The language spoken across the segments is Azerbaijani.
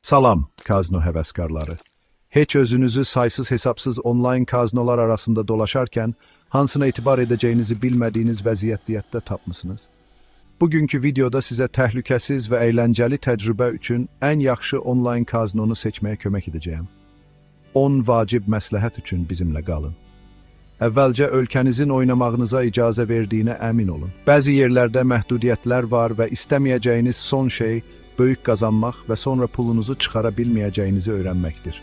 Salam, kazino həvəskarları. Heç özünüzü saysız hesapsız online kazinolar arasında dolaşarkən hansına etibar edəcəyinizi bilmədiyiniz vəziyyətdə tapmısınız? Bugünkü videoda sizə təhlükəsiz və əyləncəli təcrübə üçün ən yaxşı online kazinonu seçməyə kömək edəcəyəm. 10 vacib məsləhət üçün bizimlə qalın. Əvvəlcə ölkənizin oynamağınıza icazə verdiyinə əmin olun. Bəzi yerlərdə məhdudiyyətlər var və istəməyəcəyiniz son şey böyük qazanmaq və sonra pulunuzu çıxara bilməyəcəyinizi öyrənməkdir.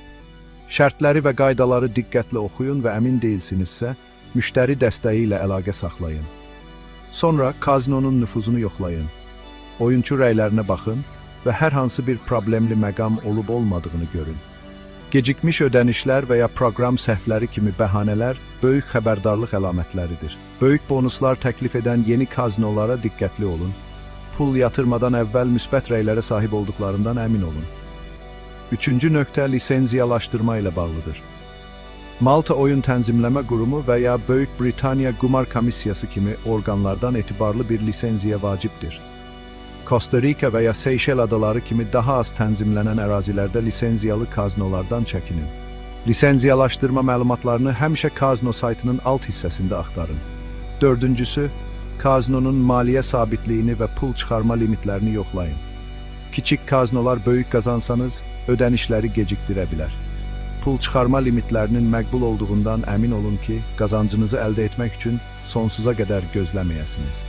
Şərtləri və qaydaları diqqətlə oxuyun və əmin deyilsinizsə, müştəri dəstəyi ilə əlaqə saxlayın. Sonra kazinonun nüfuzunu yoxlayın. Oyunçu rəylərinə baxın və hər hansı bir problemli məqam olub-olmadığını görün. Gecikmiş ödənişlər və ya proqram səhvləri kimi bəhanələr böyük xəbərdarlıq əlamətləridir. Böyük bonuslar təklif edən yeni kazinolara diqqətli olun. Pul yatırmadan əvvəl müsbət rəylərə sahib olduqlarından əmin olun. Üçüncü nöqtə lisenziyalaşdırma ilə bağlıdır. Malta Oyun Tənzimləmə Qurumu və ya Böyük Britaniya Qumar Komissiyası kimi orqanlardan etibarlı bir lisenziya vacibdir. Costa Rica və ya Seyşel adaları kimi daha az tənzimlənən ərazilərdə lisenziyalı kazinolardan çəkinin. Lisenziyalaşdırma məlumatlarını həmişə kazino saytının alt hissəsində axtarın. Dördüncüsü, kazinonun maliyyə sabitliyini və pul çıxarma limitlərini yoxlayın. Kiçik kazinolar böyük qazansanız, ödənişləri gecikdirə bilər. Pul çıxarma limitlərinin məqbul olduğundan əmin olun ki, qazancınızı əldə etmək üçün sonsuza qədər gözləməyəsiniz.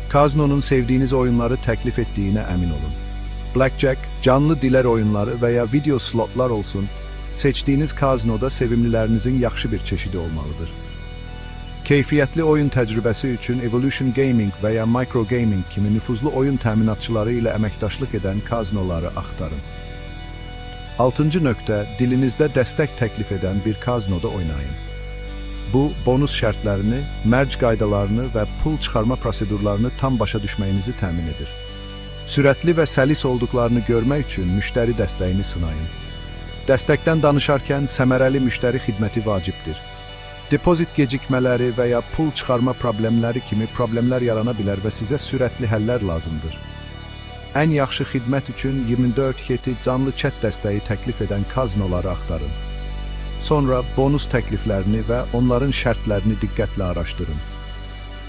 Kazinonun sevdiyiniz oyunları təklif etdiyinə əmin olun. Blackjack, canlı dilər oyunları və ya video slotlar olsun, seçdiyiniz kazinoda sevimlilərinizin yaxşı bir çeşidi olmalıdır. Keyfiyyətli oyun təcrübəsi üçün Evolution Gaming və ya Micro Gaming kimi nüfuzlu oyun təminatçıları ilə əməkdaşlıq edən kazinoları axtarın. 6-cı nöqtə, dilinizdə dəstək təklif edən bir kazinoda oynayın. Bu, bonus şərtlərini, mərc qaydalarını və pul çıxarma prosedurlarını tam başa düşməyinizi təmin edir. Sürətli və səlis olduqlarını görmək üçün müştəri dəstəyini sınayın. Dəstəkdən danışarkən səmərəli müştəri xidməti vacibdir. Depozit gecikmələri və ya pul çıxarma problemləri kimi problemlər yarana bilər və sizə sürətli həllər lazımdır. Ən yaxşı xidmət üçün 24/7 canlı chat dəstəyi təklif edən kazinoları axtarın. Sonra bonus təkliflərini və onların şərtlərini diqqətlə araşdırın.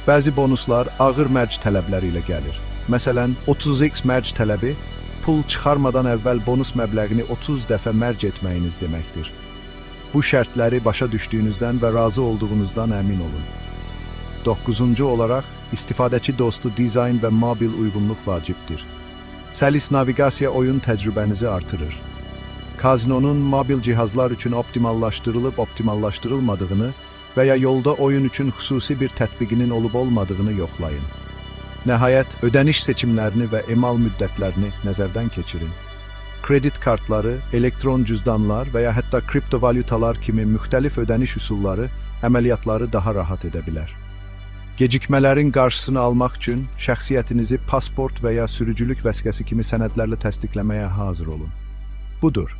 Bəzi bonuslar ağır mərc tələbləri ilə gəlir. Məsələn, 30x mərc tələbi, pul çıxarmadan əvvəl bonus məbləğini 30 dəfə mərc etməyiniz deməkdir. Bu şərtləri başa düşdüyünüzdən və razı olduğunuzdan əmin olun. 9-cu olaraq, istifadəçi dostu dizayn və mobil uyğunluq vacibdir. Səlis naviqasiya oyun təcrübənizi artırır. Kazinonun mobil cihazlar üçün optimallaşdırılmadığını və ya yolda oyun üçün xüsusi bir tətbiqinin olub-olmadığını yoxlayın. Nəhayət, ödəniş seçimlərini və emal müddətlərini nəzərdən keçirin. Kredit kartları, elektron cüzdanlar və ya hətta kriptovalyutalar kimi müxtəlif ödəniş üsulları əməliyyatları daha rahat edə bilər. Gecikmələrin qarşısını almaq üçün şəxsiyyətinizi pasport və ya sürücülük vəsiqəsi kimi sənədlərlə təsdiqləməyə hazır olun. Budur.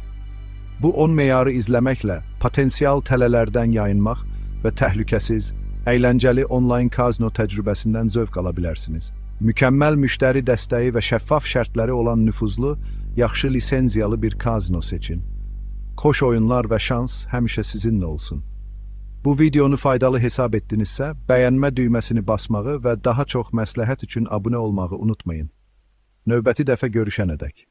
Bu 10 meyarı izləməklə potensial tələlərdən yayınmaq və təhlükəsiz, əyləncəli online kazino təcrübəsindən zövq ala bilərsiniz. Mükəmməl müştəri dəstəyi və şəffaf şərtləri olan nüfuzlu, yaxşı lisenziyalı bir kazino seçin. Xoş oyunlar və şans həmişə sizinlə olsun. Bu videonu faydalı hesab etdinizsə, bəyənmə düyməsini basmağı və daha çox məsləhət üçün abunə olmağı unutmayın. Növbəti dəfə görüşənədək.